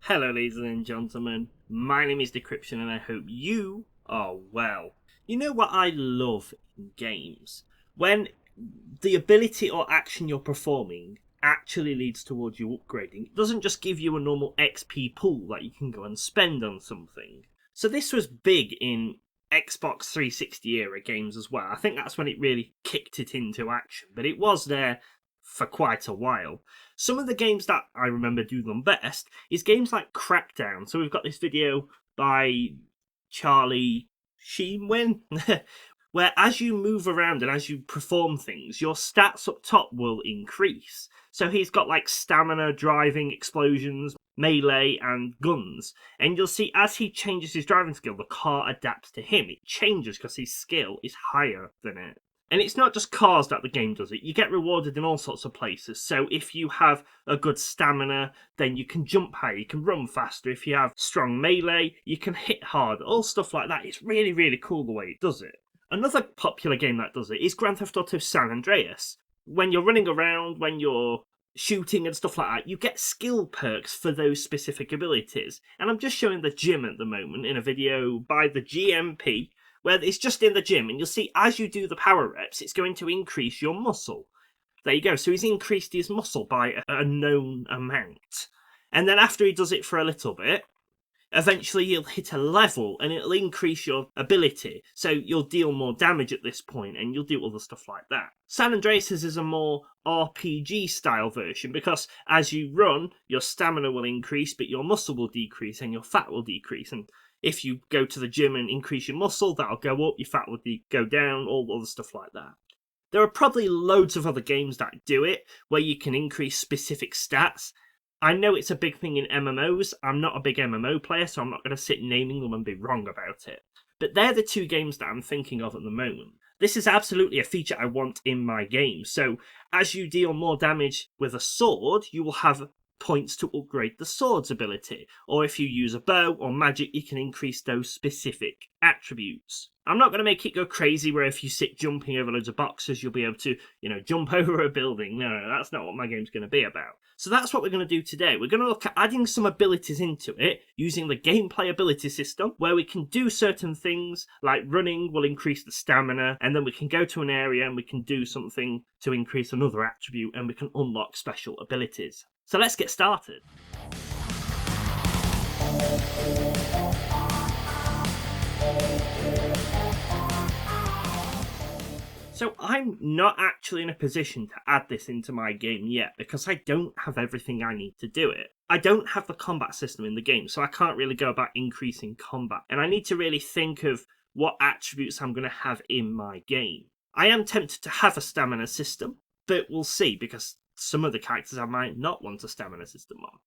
Hello, ladies and gentlemen. My name is Decryption, and I hope you are well. You know what I love in games? When the ability or action you're performing actually leads towards you upgrading. It doesn't just give you a normal XP pool that you can go and spend on something. So this was big in Xbox 360 era games as well. I think that's when it really kicked it into action, but it was there for quite a while. Some of the games that I remember do them best is games like Crackdown. So we've got this video by Charlie Sheenwin, where as you move around and as you perform things, your stats up top will increase. So he's got like stamina, driving, explosions, melee, and guns. And you'll see as he changes his driving skill, the car adapts to him. It changes because his skill is higher than it. And it's not just cars that the game does it. You get rewarded in all sorts of places. So if you have a good stamina, then you can jump higher, you can run faster. If you have strong melee, you can hit hard. All stuff like that. It's really, really cool the way it does it. Another popular game that does it is Grand Theft Auto San Andreas. When you're running around, when you're shooting and stuff like that, you get skill perks for those specific abilities. And I'm just showing the gym at the moment in a video by the GMP, where it's just in the gym, and you'll see as you do the power reps, it's going to increase your muscle. There you go. So he's increased his muscle by a known amount. And then after he does it for a little bit, eventually you'll hit a level and it'll increase your ability. So you'll deal more damage at this point and you'll do other stuff like that. San Andreas is a more RPG style version because as you run, your stamina will increase, but your muscle will decrease and your fat will decrease. And if you go to the gym and increase your muscle, that'll go up, your fat will go down, all other stuff like that. There are probably loads of other games that do it, where you can increase specific stats. I know it's a big thing in MMOs. I'm not a big MMO player, so I'm not going to sit naming them and be wrong about it. But they're the two games that I'm thinking of at the moment. This is absolutely a feature I want in my game. So as you deal more damage with a sword, you will have points to upgrade the sword's ability. Or if you use a bow or magic, you can increase those specific attributes. I'm not going to make it go crazy where if you sit jumping over loads of boxes, you'll be able to, jump over a building. No, that's not what my game's going to be about. So that's what we're going to do today. We're going to look at adding some abilities into it using the gameplay ability system, where we can do certain things like running will increase the stamina, and then we can go to an area and we can do something to increase another attribute, and we can unlock special abilities. So let's get started. So I'm not actually in a position to add this into my game yet because I don't have everything I need to do it. I don't have the combat system in the game, so I can't really go about increasing combat. And I need to really think of what attributes I'm going to have in my game. I am tempted to have a stamina system, but we'll see because some of the characters I might not want a stamina system on.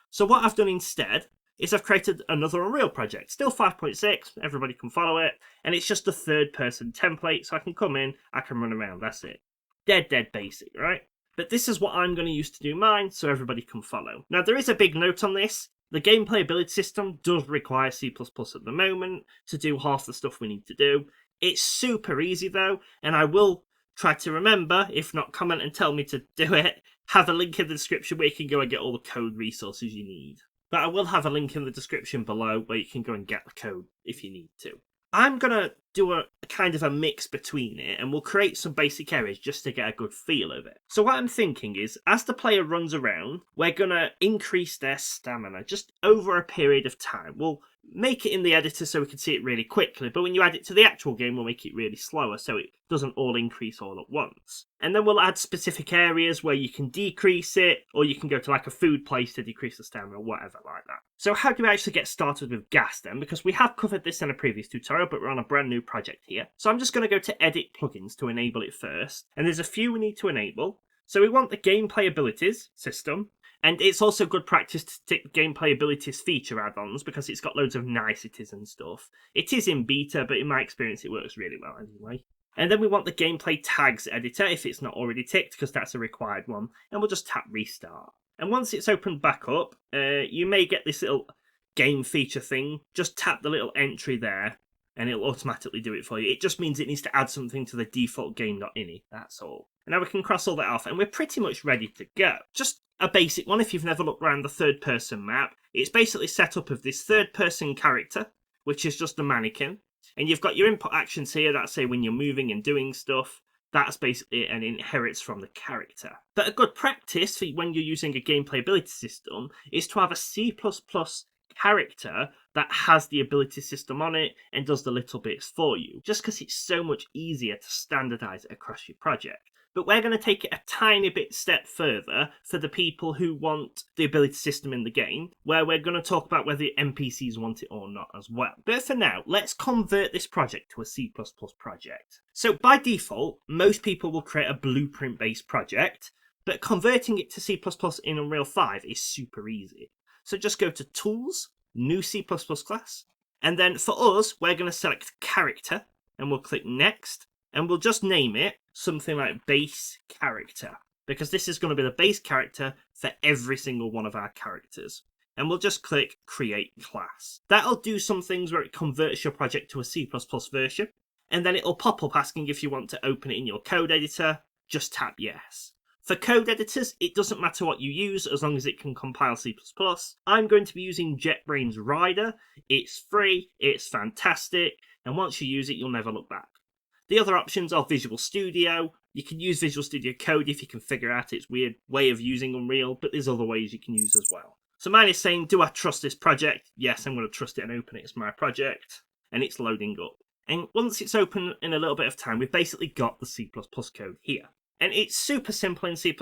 So what I've done instead is I've created another Unreal project, still 5.6, everybody can follow it, and it's just a third-person template, so I can come in, I can run around, that's it. Dead basic, right? But this is what I'm going to use to do mine, so everybody can follow. Now, there is a big note on this. The gameplay ability system does require C++ at the moment to do half the stuff we need to do. It's super easy, though, and I will try to remember, if not comment and tell me to do it, have a link in the description where you can go and get all the code resources you need. But I will have a link in the description below where you can go and get the code if you need to. I'm going to do a kind of a mix between it, and we'll create some basic areas just to get a good feel of it. So what I'm thinking is, as the player runs around, we're going to increase their stamina just over a period of time. We'll make it in the editor so we can see it really quickly, but when you add it to the actual game, we'll make it really slower so it doesn't all increase all at once. And then we'll add specific areas where you can decrease it, or you can go to like a food place to decrease the stamina or whatever like that. So how do we actually get started with gas then? Because we have covered this in a previous tutorial, but we're on a brand new project here. So I'm just going to go to edit plugins to enable it first. And there's a few we need to enable. So we want the gameplay abilities system. And it's also good practice to tick gameplay abilities feature add-ons because it's got loads of niceties and stuff. It is in beta, but in my experience it works really well anyway. And then we want the gameplay tags editor if it's not already ticked because that's a required one. And we'll just tap restart. And once it's opened back up, you may get this little game feature thing. Just tap the little entry there and it'll automatically do it for you. It just means it needs to add something to the default game.ini, that's all. And now we can cross all that off and we're pretty much ready to go. Just a basic one if you've never looked around the third person map. It's basically set up of this third person character, which is just a mannequin. And you've got your input actions here that say when you're moving and doing stuff. That's basically it and inherits from the character. But a good practice for when you're using a gameplay ability system is to have a C++ character that has the ability system on it and does the little bits for you, just because it's so much easier to standardize it across your project. But we're going to take it a tiny bit step further for the people who want the ability system in the game, where we're going to talk about whether NPCs want it or not as well. But for now, let's convert this project to a C++ project. So by default, most people will create a blueprint-based project, but converting it to C++ in Unreal 5 is super easy. So just go to Tools, New C++ Class, and then for us, we're going to select Character, and we'll click Next, and we'll just name it something like Base Character, because this is going to be the base character for every single one of our characters. And we'll just click Create Class. That'll do some things where it converts your project to a C++ version, and then it'll pop up asking if you want to open it in your code editor. Just tap Yes. For code editors, it doesn't matter what you use as long as it can compile C++. I'm going to be using JetBrains Rider. It's free, it's fantastic, and once you use it, you'll never look back. The other options are Visual Studio. You can use Visual Studio Code if you can figure out its weird way of using Unreal, but there's other ways you can use as well. So mine is saying, do I trust this project? Yes, I'm going to trust it and open it as my project. And it's loading up. And once it's open in a little bit of time, we've basically got the C++ code here. And it's super simple in C++.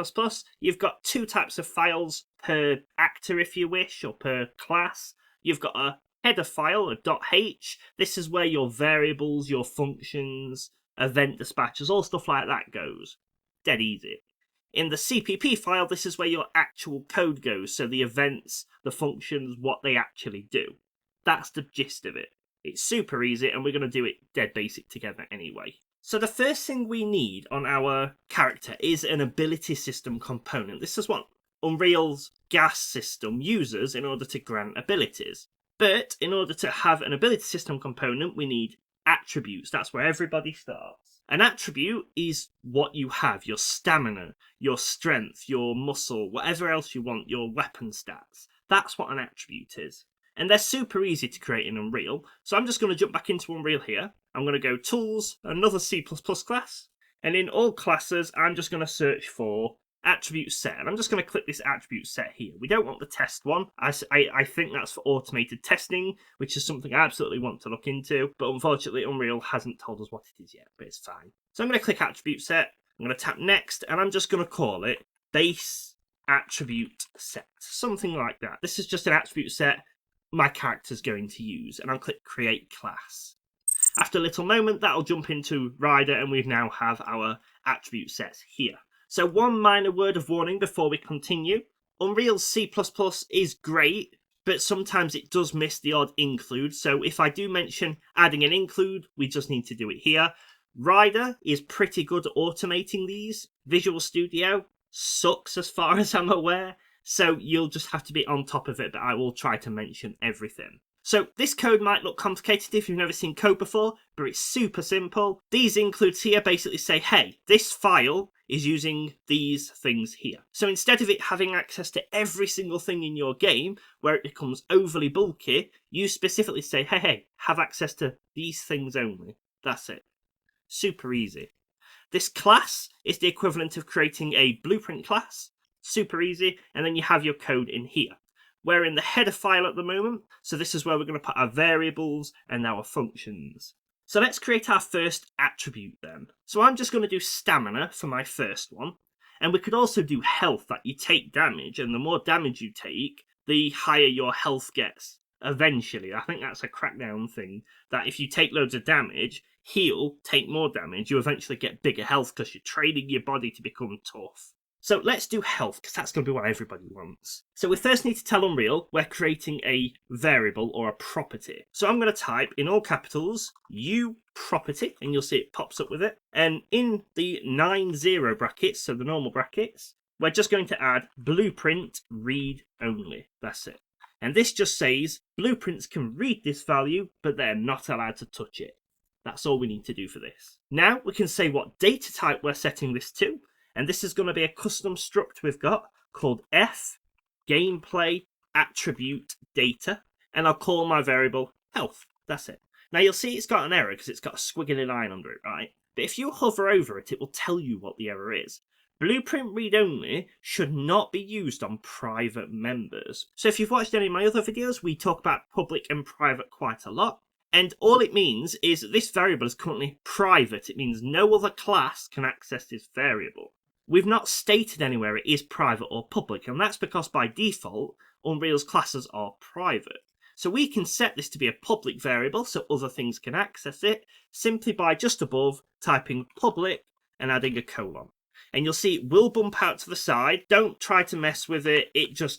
You've got two types of files per actor, if you wish, or per class. You've got a header file, a .h. This is where your variables, your functions, event dispatchers, all stuff like that goes. Dead easy. In the CPP file, this is where your actual code goes. So the events, the functions, what they actually do. That's the gist of it. It's super easy, and we're going to do it dead basic together anyway. So the first thing we need on our character is an ability system component. This is what Unreal's gas system uses in order to grant abilities. But in order to have an ability system component, we need attributes. That's where everybody starts. An attribute is what you have, your stamina, your strength, your muscle, whatever else you want, your weapon stats. That's what an attribute is. And they're super easy to create in Unreal. So I'm just going to jump back into Unreal here. I'm going to go Tools, another C++ class. And in all classes, I'm just going to search for attribute set. And I'm just going to click this attribute set here. We don't want the test one. I think that's for automated testing, which is something I absolutely want to look into. But unfortunately, Unreal hasn't told us what it is yet, but it's fine. So I'm going to click attribute set. I'm going to tap next, and I'm just going to call it base attribute set. Something like that. This is just an attribute set my character's going to use, and I'll click create class. After a little moment, that'll jump into Rider, and we now have our attribute sets here. So one minor word of warning before we continue. Unreal C++ is great, but sometimes it does miss the odd include. So if I do mention adding an include, we just need to do it here. Rider is pretty good at automating these. Visual Studio sucks as far as I'm aware. So you'll just have to be on top of it, but I will try to mention everything. So this code might look complicated if you've never seen code before, but it's super simple. These includes here basically say, hey, this file is using these things here. So instead of it having access to every single thing in your game, where it becomes overly bulky, you specifically say, hey, have access to these things only. That's it. Super easy. This class is the equivalent of creating a blueprint class. Super easy, and then you have your code in here. We're in the header file at the moment, so this is where we're going to put our variables and our functions. So let's create our first attribute then. So I'm just going to do stamina for my first one, and we could also do health, that you take damage, and the more damage you take, the higher your health gets eventually. I think that's a Crackdown thing, that if you take loads of damage, heal, take more damage, you eventually get bigger health because you're training your body to become tough. So let's do health, because that's going to be what everybody wants. So we first need to tell Unreal we're creating a variable or a property. So I'm going to type in all capitals U property, and you'll see it pops up with it. And in the 90 brackets, so the normal brackets, we're just going to add blueprint read only. That's it. And this just says blueprints can read this value, but they're not allowed to touch it. That's all we need to do for this. Now we can say what data type we're setting this to. And this is going to be a custom struct we've got called f gameplay attribute data. And I'll call my variable health. That's it. Now you'll see it's got an error because it's got a squiggly line under it, right? But if you hover over it, it will tell you what the error is. Blueprint read-only should not be used on private members. So if you've watched any of my other videos, we talk about public and private quite a lot. And all it means is that this variable is currently private. It means no other class can access this variable. We've not stated anywhere it is private or public, and that's because by default, Unreal's classes are private. So we can set this to be a public variable so other things can access it, simply by just above typing public and adding a colon. And you'll see it will bump out to the side. Don't try to mess with it.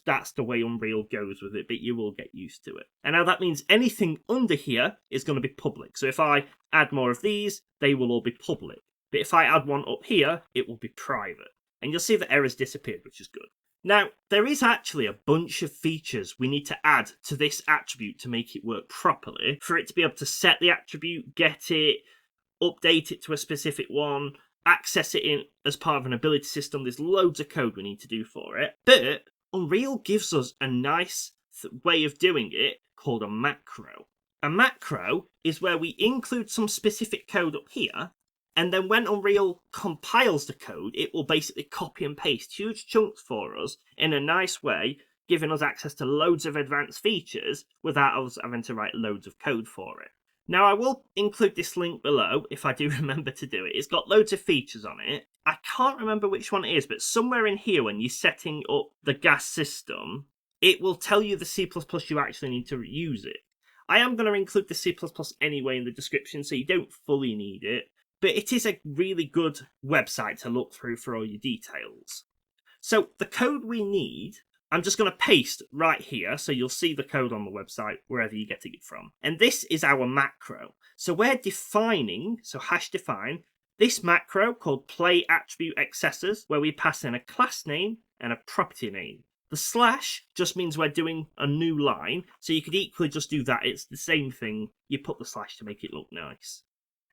That's the way Unreal goes with it, but you will get used to it. And now that means anything under here is going to be public. So if I add more of these, they will all be public. But if I add one up here, it will be private. And you'll see the errors disappeared, which is good. Now, there is actually a bunch of features we need to add to this attribute to make it work properly, for it to be able to set the attribute, get it, update it to a specific one, access it in as part of an ability system. There's loads of code we need to do for it. But Unreal gives us a nice way of doing it called a macro. A macro is where we include some specific code up here, and then when Unreal compiles the code, it will basically copy and paste huge chunks for us in a nice way, giving us access to loads of advanced features without us having to write loads of code for it. Now, I will include this link below if I do remember to do it. It's got loads of features on it. I can't remember which one it is, but somewhere in here when you're setting up the gas system, it will tell you the C++ you actually need to use it. I am going to include the C++ anyway in the description, so you don't fully need it. But it is a really good website to look through for all your details. So the code we need, I'm just going to paste right here, so you'll see the code on the website wherever you're getting it from. And this is our macro. So we're defining, so hash define, this macro called play attribute accessors, where we pass in a class name and a property name. The slash just means we're doing a new line, so you could equally just do that. It's the same thing. You put the slash to make it look nice.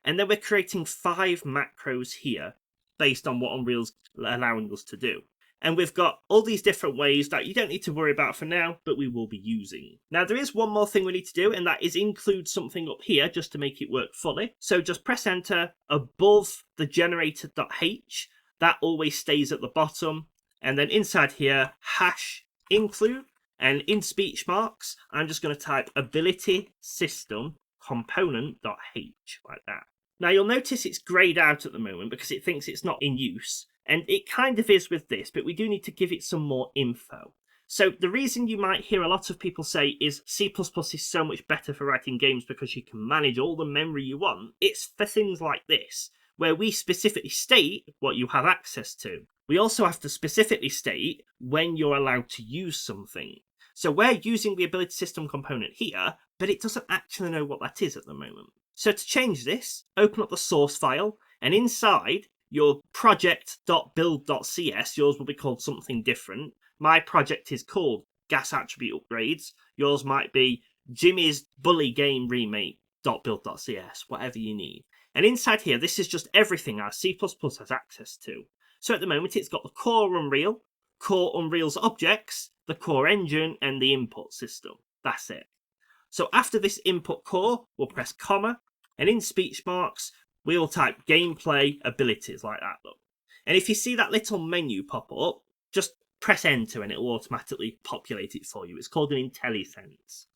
And then we're creating 5 macros here based on what Unreal's allowing us to do. And we've got all these different ways that you don't need to worry about for now, but we will be using. Now, there is one more thing we need to do, and that is include something up here just to make it work fully. So just press enter above the generator.h. That always stays at the bottom. And then inside here, hash include, and in speech marks, I'm just going to type ability system component.h like that. Now you'll notice it's grayed out at the moment because it thinks it's not in use, and it kind of is with this, but we do need to give it some more info. So the reason you might hear a lot of people say is C++ is so much better for writing games because you can manage all the memory you want. It's for things like this, where we specifically state what you have access to. We also have to specifically state when you're allowed to use something. So we're using the ability system component here, but it doesn't actually know what that is at the moment. So to change this, open up the source file, and inside your project.build.cs, yours will be called something different. My project is called Gas Attribute Upgrades. Yours might be Jimmy's Bully Game Remake.build.cs, whatever you need. And inside here, this is just everything our C++ has access to. So at the moment, it's got the core Unreal, core Unreal's objects, the core engine, and the input system. That's it. So after this input core, we'll press comma, and in speech marks, we'll type gameplay abilities like that, look. And if you see that little menu pop up, just press enter and it will automatically populate it for you. It's called an IntelliSense.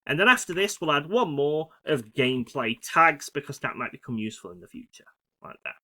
And then after this, we'll add one more of gameplay tags because that might become useful in the future, like that.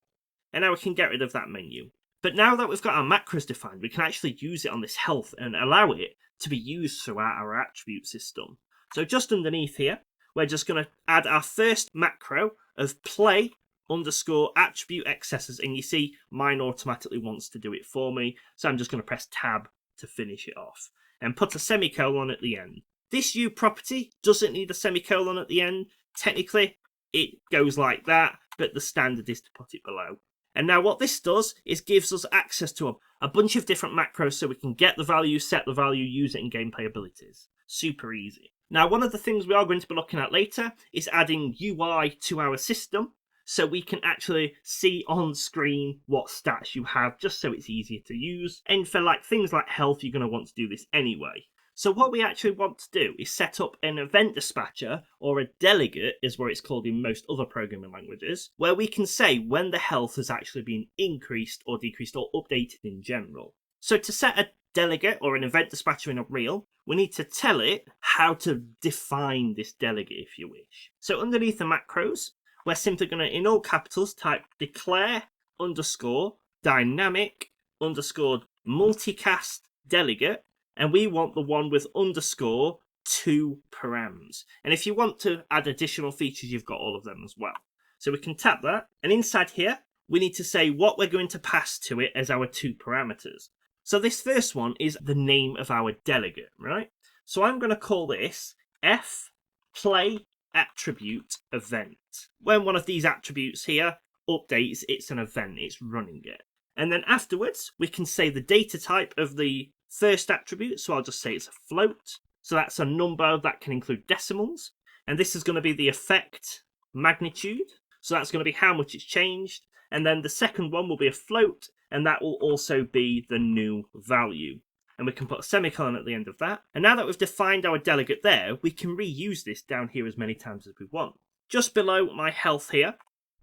And now we can get rid of that menu. But now that we've got our macros defined, we can actually use it on this health and allow it to be used throughout our attribute system. So just underneath here, we're just going to add our first macro of play underscore attribute accessors, and you see mine automatically wants to do it for me, so I'm just going to press tab to finish it off and put a semicolon at the end. This U property doesn't need a semicolon at the end. Technically it goes like that, but the standard is to put it below. And now what this does is gives us access to a bunch of different macros so we can get the value, set the value, use it in gameplay abilities. Super easy. Now, one of the things we are going to be looking at later is adding UI to our system. so we can actually see on screen what stats you have, just so it's easier to use. And for like things like health, you're going to want to do this anyway. So what we actually want to do is set up an event dispatcher, or a delegate is what it's called in most other programming languages, where we can say when the health has actually been increased or decreased or updated in general. So to set a delegate or an event dispatcher in Unreal, we need to tell it how to define this delegate, if you wish. So underneath the macros, we're simply going to, in all capitals, type declare underscore dynamic underscore multicast delegate, and we want the one with underscore 2 params. And if you want to add additional features, you've got all of them as well. So we can tap that, and inside here, we need to say what we're going to pass to it as our 2 parameters. So this first one is the name of our delegate, right? So I'm going to call this fPlay attribute event. When one of these attributes here updates, it's an event, it's running it. And then afterwards, we can say the data type of the first attribute. So I'll just say it's a float. So that's a number that can include decimals. And this is going to be the effect magnitude. So that's going to be how much it's changed. And then the second one will be a float, and that will also be the new value. And we can put a semicolon at the end of that. And now that we've defined our delegate there, we can reuse this down here as many times as we want. Just below my health here,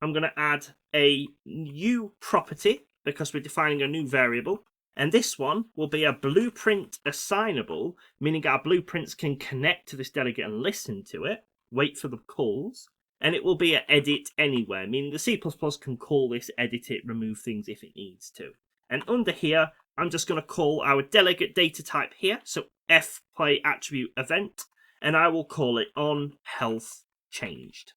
I'm going to add a new property, because we're defining a new variable. And this one will be a blueprint assignable, meaning our blueprints can connect to this delegate and listen to it, wait for the calls. And it will be an edit anywhere, meaning the C++ can call this, edit it, remove things if it needs to. And under here, I'm just going to call our delegate data type here, so fPlay attribute event, and I will call it on health changed.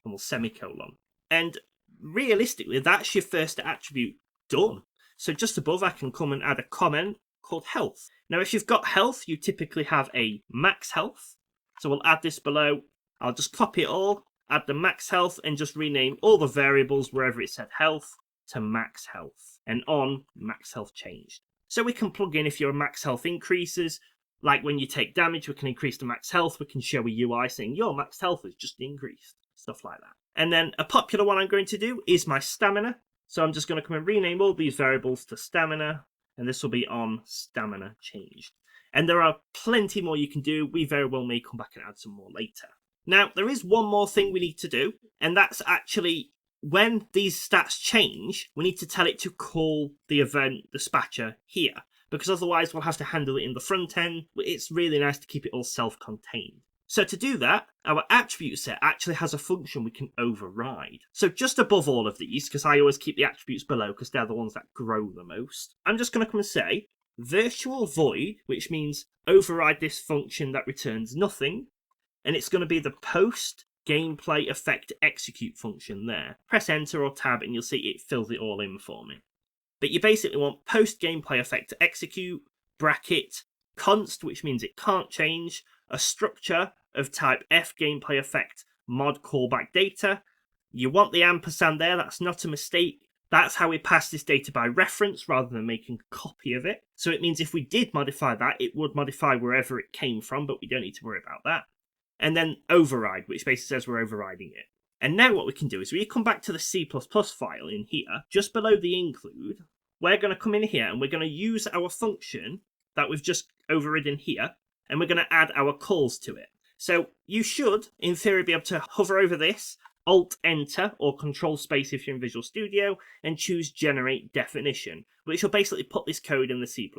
And we'll semicolon. And realistically, that's your first attribute done. So just above, I can come and add a comment called health. Now, if you've got health, you typically have a max health. So we'll add this below. I'll just copy it all, add the max health, and just rename all the variables wherever it said health to max health, and on max health changed. So we can plug in if your max health increases, like when you take damage, we can increase the max health. We can show a UI saying your max health has just increased, stuff like that. And then a popular one I'm going to do is my stamina. So I'm just going to come and rename all these variables to stamina, and this will be on stamina changed. And there are plenty more you can do. We very well may come back and add some more later. Now, there is one more thing we need to do, and that's actually when these stats change, we need to tell it to call the event dispatcher here, because otherwise we'll have to handle it in the front end. It's really nice to keep it all self-contained. So to do that, our attribute set actually has a function we can override. So just above all of these, because I always keep the attributes below because they're the ones that grow the most, I'm just going to come and say virtual void, which means override this function that returns nothing, and it's going to be the post gameplay effect execute function there. Press enter or tab and you'll see it fills it all in for me. But you basically want post gameplay effect to execute, bracket, const, which means it can't change, a structure of type f gameplay effect mod callback data. You want the ampersand there, that's not a mistake. That's how we pass this data by reference rather than making a copy of it. So it means if we did modify that, it would modify wherever it came from, but we don't need to worry about that. And then override, which basically says we're overriding it. And now what we can do is we come back to the C++ file in here, just below the include. We're going to come in here and we're going to use our function that we've just overridden here, and we're going to add our calls to it. So you should, in theory, be able to hover over this, Alt-Enter, or Control-Space if you're in Visual Studio, and choose Generate Definition, which will basically put this code in the C++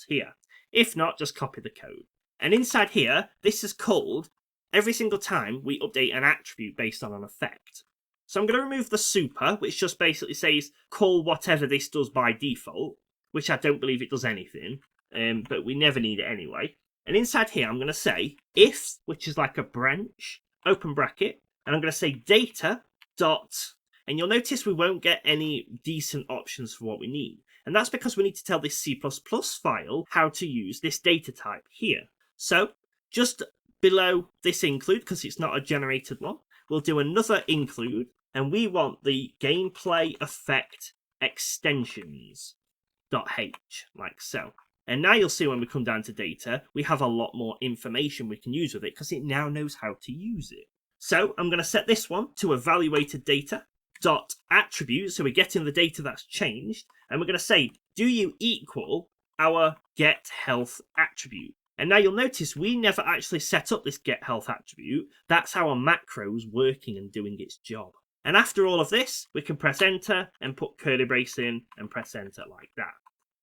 here. If not, just copy the code. And inside here, this is called every single time we update an attribute based on an effect. So I'm going to remove the super, which just basically says call whatever this does by default, which I don't believe it does anything, but we never need it anyway. And inside here, I'm going to say if, which is like a branch, open bracket, and I'm going to say data dot, and you'll notice we won't get any decent options for what we need. And that's because we need to tell this C++ file how to use this data type here. So just below this include, because it's not a generated one, we'll do another include, and we want the gameplay effect extensions .h, like so. And now you'll see when we come down to data, we have a lot more information we can use with it because it now knows how to use it. So I'm going to set this one to evaluated data. dot attribute, so we're getting the data that's changed, and we're going to say, do you equal our get health attribute? And now you'll notice we never actually set up this get health attribute. That's our macros working and doing its job. And after all of this, we can press enter and put curly brace in and press enter like that.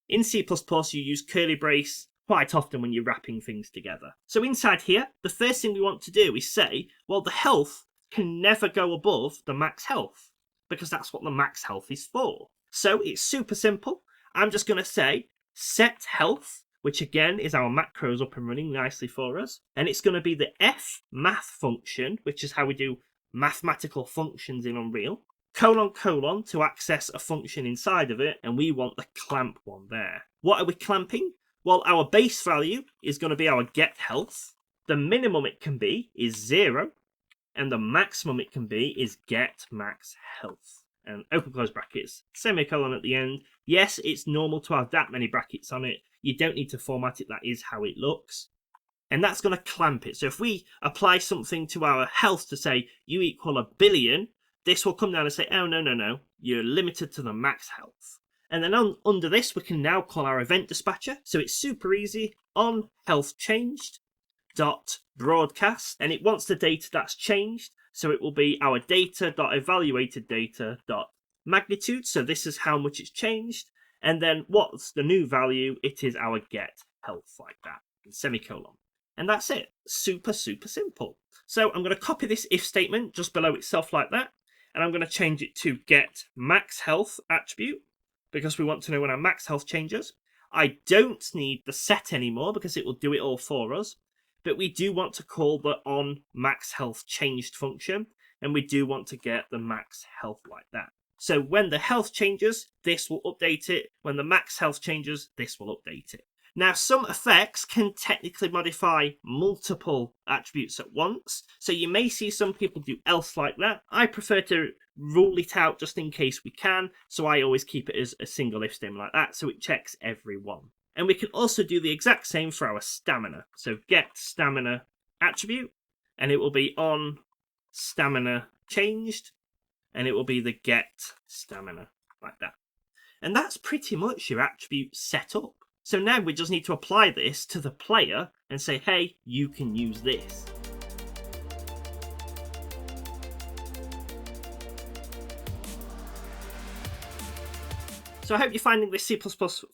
In C++, you use curly brace quite often when you're wrapping things together. So inside here, the first thing we want to do is say, well, the health can never go above the max health, because that's what the max health is for. So it's super simple. I'm just going to say set health, which again is our macros up and running nicely for us. And it's going to be the f math function, which is how we do mathematical functions in Unreal, colon to access a function inside of it, and we want the clamp one there. What are we clamping? Well, our base value is going to be our get health. The minimum it can be is 0, and the maximum it can be is get max health. And open close brackets, semicolon at the end. Yes, it's normal to have that many brackets on it. You don't need to format it, that is how it looks. And that's going to clamp it. So if we apply something to our health to say you equal 1 billion, this will come down and say, oh, no, you're limited to the max health. And then under this, we can now call our event dispatcher. So it's super easy. On health changed dot broadcast, and it wants the data that's changed. So it will be our data dot evaluated data dot magnitude. So this is how much it's changed. And then what's the new value? It is our get health like that, semicolon. And that's it. Super simple. So I'm going to copy this if statement just below itself like that. And I'm going to change it to get max health attribute, because we want to know when our max health changes. I don't need the set anymore because it will do it all for us. But we do want to call the on max health changed function. And we do want to get the max health like that. So when the health changes, this will update it. When the max health changes, this will update it. Now, some effects can technically modify multiple attributes at once, so you may see some people do else like that. I prefer to rule it out just in case we can, so I always keep it as a single if statement like that, so it checks every one. And we can also do the exact same for our stamina. So get stamina attribute, and it will be on stamina changed, and it will be the get stamina like that. And that's pretty much your attribute set up. So now we just need to apply this to the player and say, hey, you can use this. So I hope you're finding this C++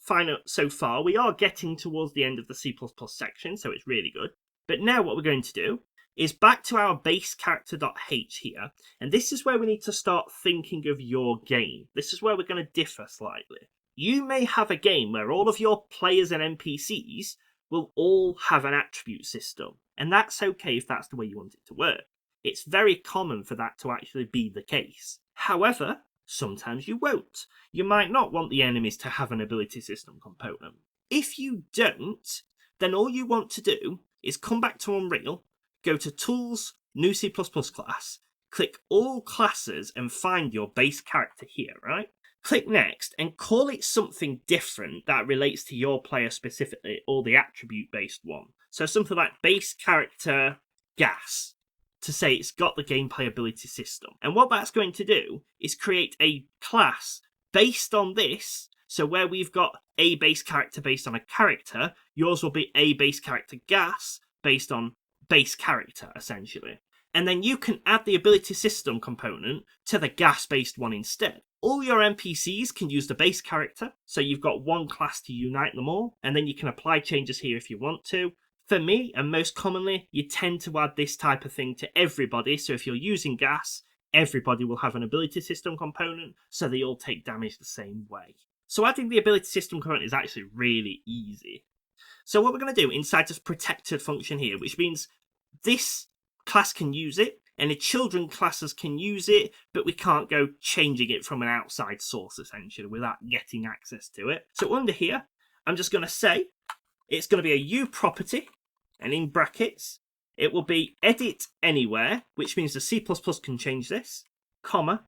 fine so far. We are getting towards the end of the C++ section, so it's really good. But now what we're going to do is back to our base character.h here, and this is where we need to start thinking of your game. This is where we're going to differ slightly. You may have a game where all of your players and NPCs will all have an attribute system, and that's okay if that's the way you want it to work. It's very common for that to actually be the case. However, sometimes you won't. You might not want the enemies to have an ability system component. If you don't, then all you want to do is come back to Unreal, go to Tools, New C++ Class, click All Classes and find your base character here, right? Click Next and call it something different that relates to your player specifically, or the attribute-based one. So something like base character gas, to say it's got the gameplay ability system. And what that's going to do is create a class based on this. So where we've got a base character based on a character, yours will be a base character gas based on base character, essentially. And then you can add the ability system component to the gas-based one instead. All your NPCs can use the base character, so you've got one class to unite them all, and then you can apply changes here if you want to. For me, and most commonly, you tend to add this type of thing to everybody, so if you're using gas, everybody will have an ability system component, so they all take damage the same way. So adding the ability system component is actually really easy. So what we're going to do inside this protected function here, which means this class can use it, and the children classes can use it, but we can't go changing it from an outside source, essentially, without getting access to it. So under here, I'm just going to say, it's going to be a U property, and in brackets, it will be edit anywhere, which means the C++ can change this, comma,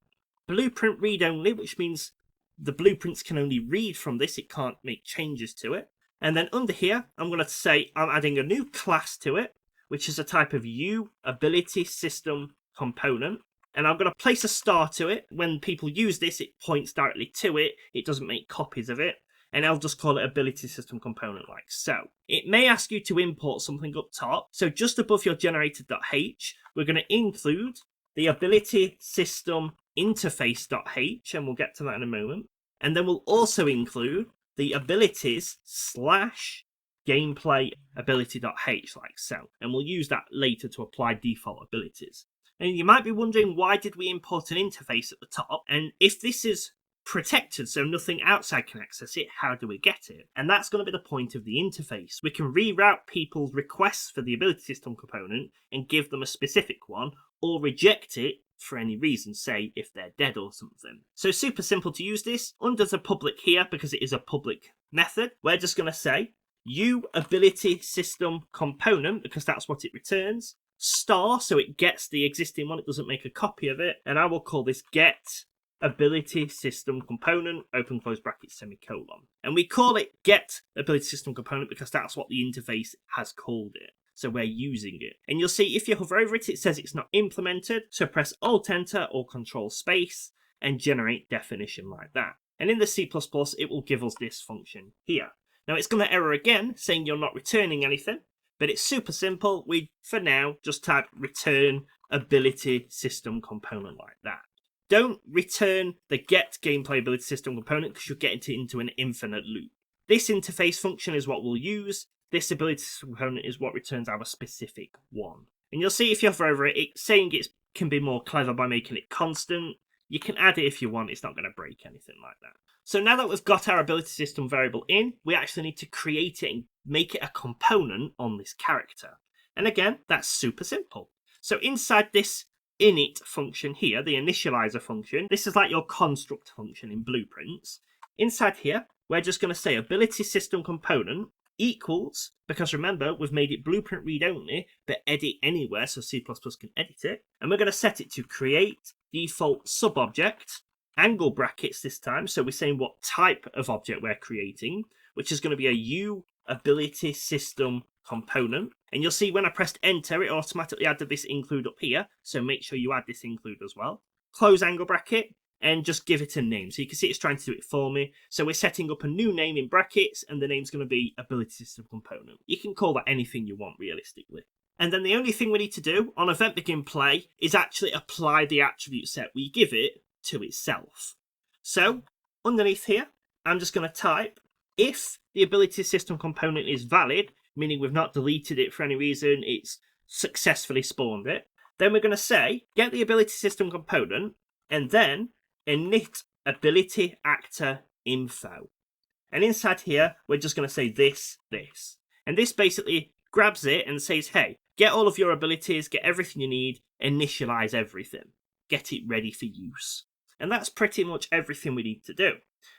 blueprint read only, which means the blueprints can only read from this, it can't make changes to it. And then under here, I'm going to say I'm adding a new class to it, which is a type of U ability system component. and I'm going to place a star to it. When people use this, it points directly to it. It doesn't make copies of it. And I'll just call it ability system component like so. It may ask you to import something up top. So just above your generator.h, we're going to include the ability system interface.h, and we'll get to that in a moment. And then we'll also include the abilities / gameplay ability.h like so. And we'll use that later to apply default abilities. And you might be wondering, why did we import an interface at the top? And if this is protected so nothing outside can access it, how do we get it? And that's going to be the point of the interface. We can reroute people's requests for the ability system component and give them a specific one, or reject it for any reason, say if they're dead or something. So super simple to use this. Under the public here, because it is a public method, we're just going to say ability system component, because that's what it returns, star, so it gets the existing one, it doesn't make a copy of it, and I will call this get ability system component, open close brackets, semicolon. And we call it get ability system component because that's what the interface has called it. So we're using it. And you'll see if you hover over it, it says it's not implemented. So press Alt Enter or Control Space and generate definition like that. And in the C++, it will give us this function here. Now it's going to error again, saying you're not returning anything, but it's super simple. We, for now, just type return ability system component like that. Don't return the get gameplay ability system component because you'll get into an infinite loop. This interface function is what we'll use. This ability system component is what returns our specific one. And you'll see if you hover over it, it's saying it can be more clever by making it constant. You can add it if you want, it's not going to break anything like that. So now that we've got our ability system variable in, we actually need to create it and make it a component on this character. And again, that's super simple. So inside this init function here, the initializer function, this is like your construct function in Blueprints. Inside here, we're just going to say ability system component equals, because remember, we've made it blueprint read only, but edit anywhere, so C++ can edit it. And we're going to set it to create default subobject, angle brackets this time, so we're saying what type of object we're creating, which is going to be a ability system component. And you'll see when I pressed enter, it automatically added this include up here, so make sure you add this include as well. Close angle bracket and just give it a name. So you can see it's trying to do it for me. So we're setting up a new name in brackets, and the name's going to be ability system component. You can call that anything you want realistically. And then the only thing we need to do on event begin play is actually apply the attribute set we give it to itself. So underneath here, I'm just going to type if the ability system component is valid, meaning we've not deleted it for any reason, it's successfully spawned it, then we're going to say get the ability system component and then init ability actor info. And inside here, we're just going to say this. And this basically grabs it and says, hey, get all of your abilities, get everything you need, initialize everything, get it ready for use. And that's pretty much everything we need to do.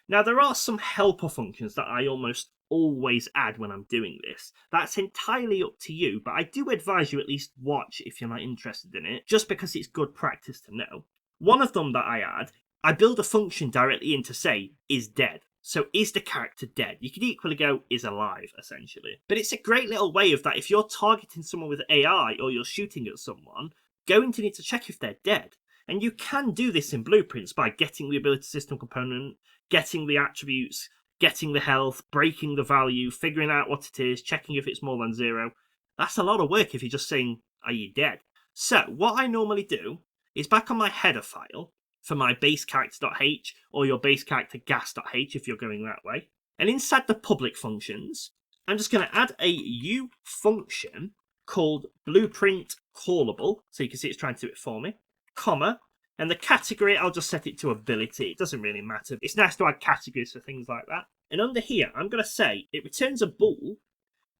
Now, there are some helper functions that I almost always add when I'm doing this. That's entirely up to you, but I do advise you at least watch if you're not interested in it, just because it's good practice to know. One of them that I add, I build a function directly in to say, is dead. So is the character dead? You could equally go, is alive, essentially. But it's a great little way of that if you're targeting someone with AI or you're shooting at someone, going to need to check if they're dead. And you can do this in Blueprints by getting the ability system component, getting the attributes, getting the health, breaking the value, figuring out what it is, checking if it's more than 0. That's a lot of work if you're just saying, are you dead? So what I normally do is back on my header file for my base character.h or your base character gas.h if you're going that way. And inside the public functions, I'm just going to add a U function called blueprint callable. So you can see it's trying to do it for me. Comma, and the category, I'll just set it to ability. It doesn't really matter. It's nice to add categories for things like that. And under here, I'm going to say it returns a bool,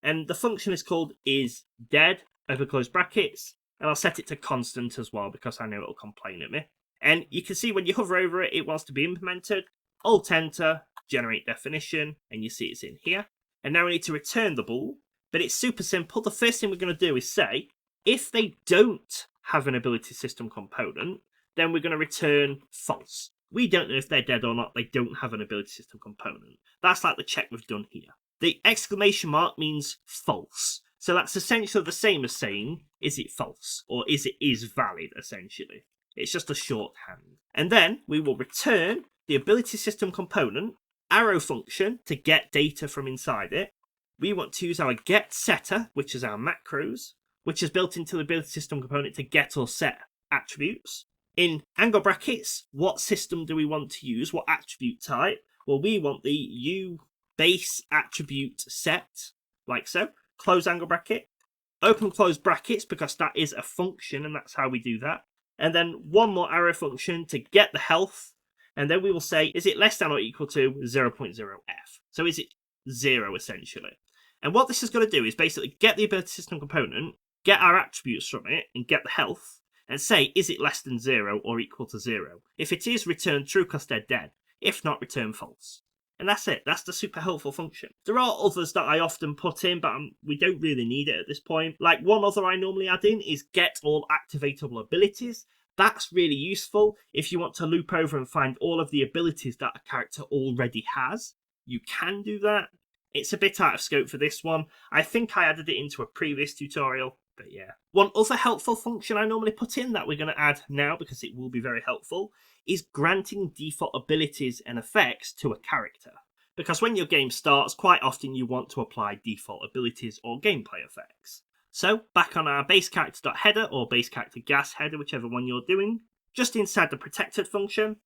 and the function is called is dead, open close brackets, and I'll set it to constant as well because I know it'll complain at me. And you can see when you hover over it, it wants to be implemented. Alt Enter, generate definition, and you see it's in here. And now we need to return the bool, but it's super simple. The first thing we're going to do is say, if they don't have an ability system component, then we're going to return false. We don't know if they're dead or not. They don't have an ability system component. That's like the check we've done here. The exclamation mark means false. So that's essentially the same as saying, is it false? Or is valid, essentially. It's just a shorthand. And then we will return the ability system component, arrow function to get data from inside it. We want to use our get setter, which is our macros, which is built into the ability system component to get or set attributes. In angle brackets, what system do we want to use? What attribute type? Well, we want the U base attribute set, like so. Close angle bracket. Open close brackets, because that is a function, and that's how we do that. And then one more arrow function to get the health. And then we will say, is it less than or equal to 0.0f? So is it 0, essentially? And what this is going to do is basically get the ability system component, get our attributes from it, and get the health, and say, is it less than 0 or equal to 0? If it is, return true because they're dead. If not, return false. And that's it. That's the super helpful function. There are others that I often put in, but we don't really need it at this point. Like one other I normally add in is get all activatable abilities. That's really useful if you want to loop over and find all of the abilities that a character already has. You can do that. It's a bit out of scope for this one. I think I added it into a previous tutorial, but yeah. One other helpful function I normally put in that we're going to add now, because it will be very helpful, is granting default abilities and effects to a character. Because when your game starts, quite often you want to apply default abilities or gameplay effects. So, back on our base character.header or base character gas header, whichever one you're doing, just inside the protected function,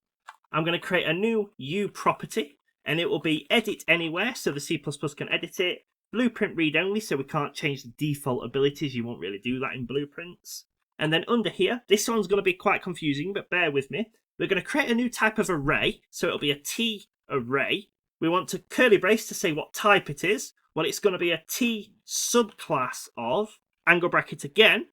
I'm going to create a new U property, and it will be edit anywhere, so the C++ can edit it. Blueprint read only, so we can't change the default abilities. You won't really do that in blueprints. And then under here, this one's going to be quite confusing, but bear with me. We're going to create a new type of array, so it'll be a T array. We want to curly brace to say what type it is. Well, it's going to be a T subclass of angle bracket again.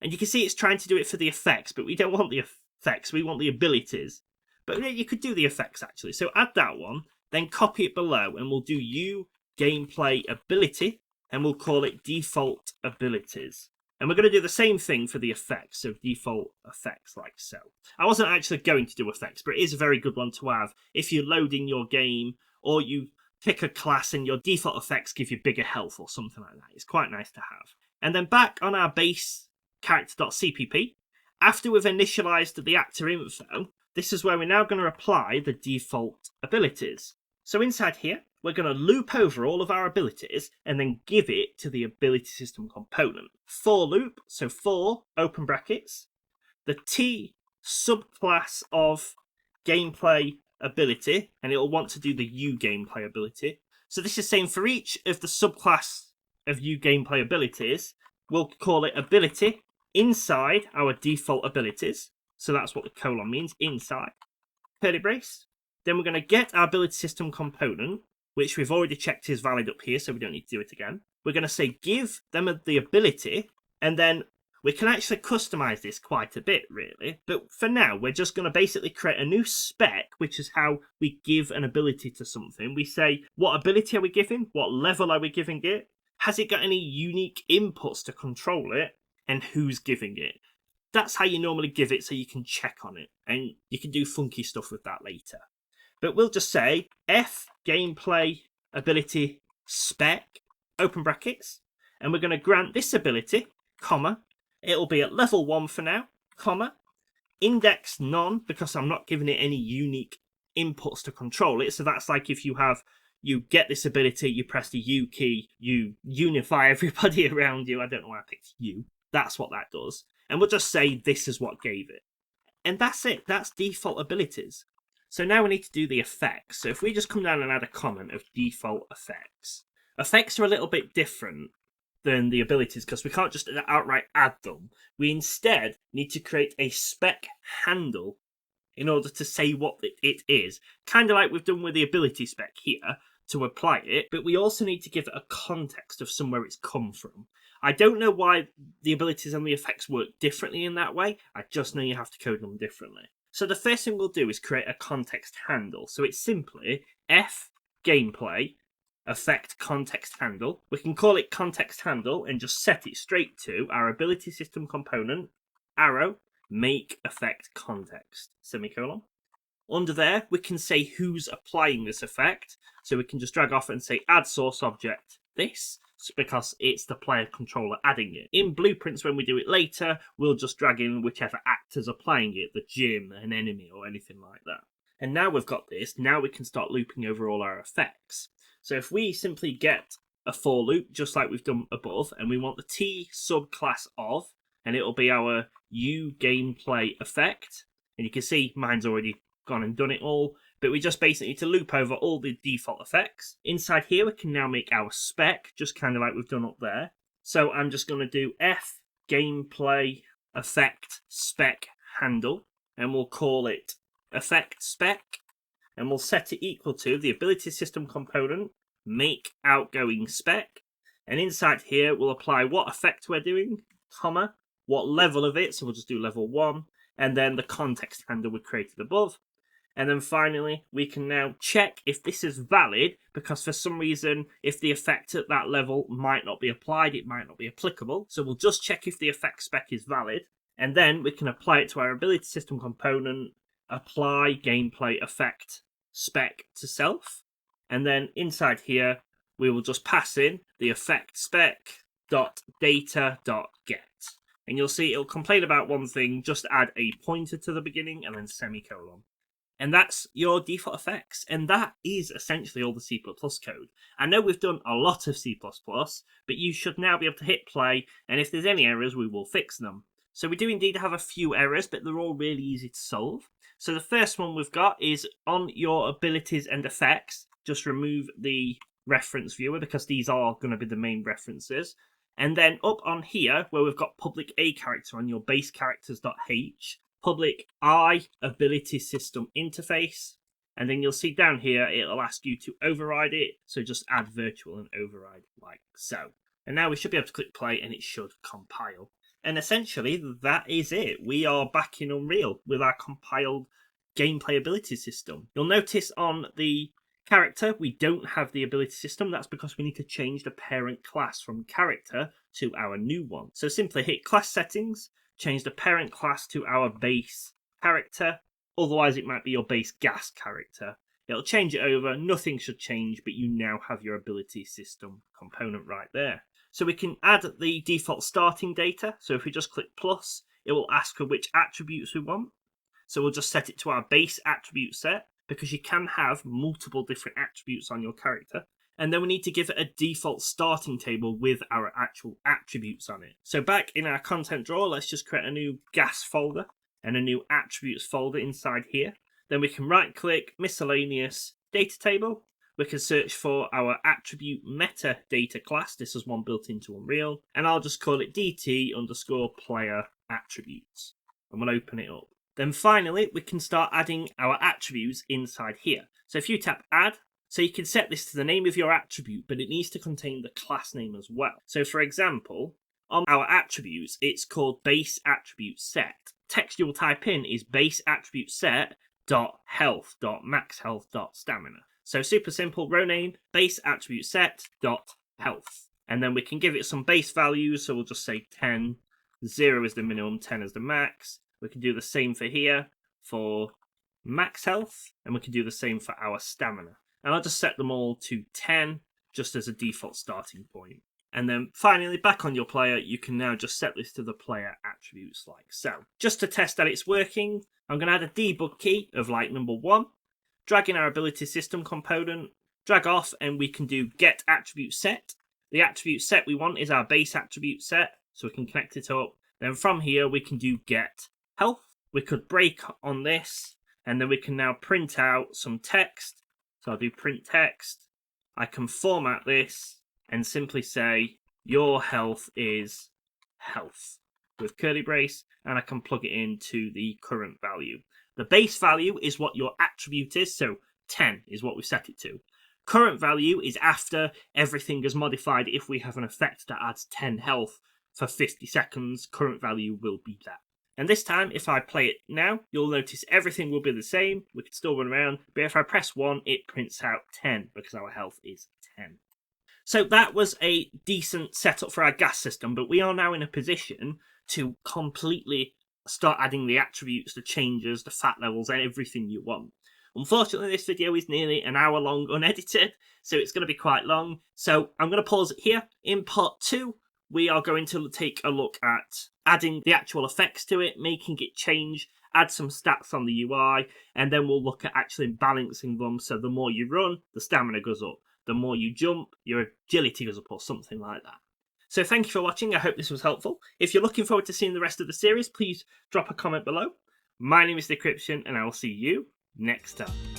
And you can see it's trying to do it for the effects, but we don't want the effects. We want the abilities. But you could do the effects, actually. So add that one, then copy it below, and we'll do U gameplay ability, and we'll call it default abilities. And we're going to do the same thing for the effects, so default effects like so. I wasn't actually going to do effects, but it is a very good one to have if you're loading your game, or you pick a class and your default effects give you bigger health or something like that. It's quite nice to have. And then back on our base character.cpp, after we've initialized the actor info, this is where we're now going to apply the default abilities. So inside here, we're going to loop over all of our abilities and then give it to the ability system component. For loop, so for, open brackets, the T subclass of gameplay ability, and it will want to do the U gameplay ability. So this is saying for each of the subclass of U gameplay abilities, we'll call it ability inside our default abilities. So that's what the colon means, inside. Curly brace. Then we're going to get our ability system component, which we've already checked is valid up here, so we don't need to do it again. We're going to say give them the ability, and then we can actually customize this quite a bit, really. But for now, we're just going to basically create a new spec, which is how we give an ability to something. We say, what ability are we giving? What level are we giving it? Has it got any unique inputs to control it? And who's giving it? That's how you normally give it, so you can check on it. And you can do funky stuff with that later. But we'll just say F gameplay ability spec, open brackets, and we're going to grant this ability, comma, it'll be at level 1 for now, comma, index none, because I'm not giving it any unique inputs to control it. So that's like if you get this ability, you press the U key, you unify everybody around you. I don't know why I picked U. That's what that does. And we'll just say this is what gave it. And that's it. That's default abilities. So now we need to do the effects. So if we just come down and add a comment of default effects. Effects are a little bit different than the abilities because we can't just outright add them. We instead need to create a spec handle in order to say what it is. Kind of like we've done with the ability spec here to apply it, but we also need to give it a context of somewhere it's come from. I don't know why the abilities and the effects work differently in that way. I just know you have to code them differently. So the first thing we'll do is create a context handle. So it's simply F gameplay effect context handle. We can call it context handle and just set it straight to our ability system component, arrow, make effect context, semicolon. Under there, we can say who's applying this effect. So we can just drag off and say add source object this, because it's the player controller adding it. In blueprints, when we do it later, we'll just drag in whichever actor characters applying it, the gym, an enemy, or anything like that. And now we've got this, now we can start looping over all our effects. So if we simply get a for loop, just like we've done above, and we want the T subclass of, and it'll be our U gameplay effect. And you can see mine's already gone and done it all, but we just basically need to loop over all the default effects. Inside here, we can now make our spec, just kind of like we've done up there. So I'm just going to do F gameplay effect spec handle, and we'll call it effect spec, and we'll set it equal to the ability system component make outgoing spec, and inside here we'll apply what effect we're doing, comma, what level of it, so we'll just do level 1, and then the context handle we created above. And then finally, we can now check if this is valid, because for some reason, if the effect at that level might not be applied, it might not be applicable. So we'll just check if the effect spec is valid, and then we can apply it to our ability system component, apply gameplay effect spec to self. And then inside here, we will just pass in the effect spec dot data dot get. And you'll see it'll complain about one thing, just add a pointer to the beginning and then semicolon. And that's your default effects. And that is essentially all the C++ code. I know we've done a lot of C++, but you should now be able to hit play, and if there's any errors, we will fix them. So we do indeed have a few errors, but they're all really easy to solve. So the first one we've got is on your abilities and effects, just remove the reference viewer because these are going to be the main references. And then up on here, where we've got public A character on your base characters.h, public I ability system interface, and then you'll see down here it'll ask you to override it, so just add virtual and override like so. And now we should be able to click play and it should compile. And essentially that is it. We are back in Unreal with our compiled gameplay ability system. You'll notice on the character we don't have the ability system. That's because we need to change the parent class from character to our new one. So simply hit class settings, change the parent class to our base character, otherwise it might be your base gas character. It'll change it over, nothing should change, but you now have your ability system component right there. So we can add the default starting data, so if we just click plus, it will ask for which attributes we want. So we'll just set it to our base attribute set, because you can have multiple different attributes on your character. And then we need to give it a default starting table with our actual attributes on it. So back in our content drawer, let's just create a new gas folder and a new attributes folder inside here. Then we can right click miscellaneous data table. We can search for our attribute metadata class. This is one built into Unreal. And I'll just call it DT underscore player attributes. And we'll open it up. Then finally, we can start adding our attributes inside here. So if you tap add, so you can set this to the name of your attribute, but it needs to contain the class name as well. So for example, on our attributes, it's called base attribute set. Text you will type in is base attribute set dot health dot max health dot stamina. So super simple, row name, base attribute set dot health. And then we can give it some base values. So we'll just say 10, 0 is the minimum, 10 is the max. We can do the same for here for max health, and we can do the same for our stamina. And I'll just set them all to 10 just as a default starting point. And then finally, back on your player, you can now just set this to the player attributes like so. Just to test that it's working, I'm going to add a debug key of like number 1, drag in our ability system component, drag off, and we can do get attribute set. The attribute set we want is our base attribute set, so we can connect it up. Then from here, we can do get health. We could break on this, and then we can now print out some text. So I'll do print text. I can format this and simply say your health is health with curly brace, and I can plug it into the current value. The base value is what your attribute is, so 10 is what we set it to. Current value is after everything is modified. If we have an effect that adds 10 health for 50 seconds, current value will be that. And this time, if I play it now, you'll notice everything will be the same. We can still run around, but if I press 1, it prints out 10 because our health is 10. So that was a decent setup for our gas system, but we are now in a position to completely start adding the attributes, the changes, the fat levels, and everything you want. Unfortunately, this video is nearly an hour long unedited, so it's going to be quite long. So I'm going to pause it here. In part 2, we are going to take a look at adding the actual effects to it, making it change, add some stats on the UI, and then we'll look at actually balancing them. So the more you run, the stamina goes up. The more you jump, your agility goes up, or something like that. So thank you for watching. I hope this was helpful. If you're looking forward to seeing the rest of the series, please drop a comment below. My name is Decryption, and I will see you next time.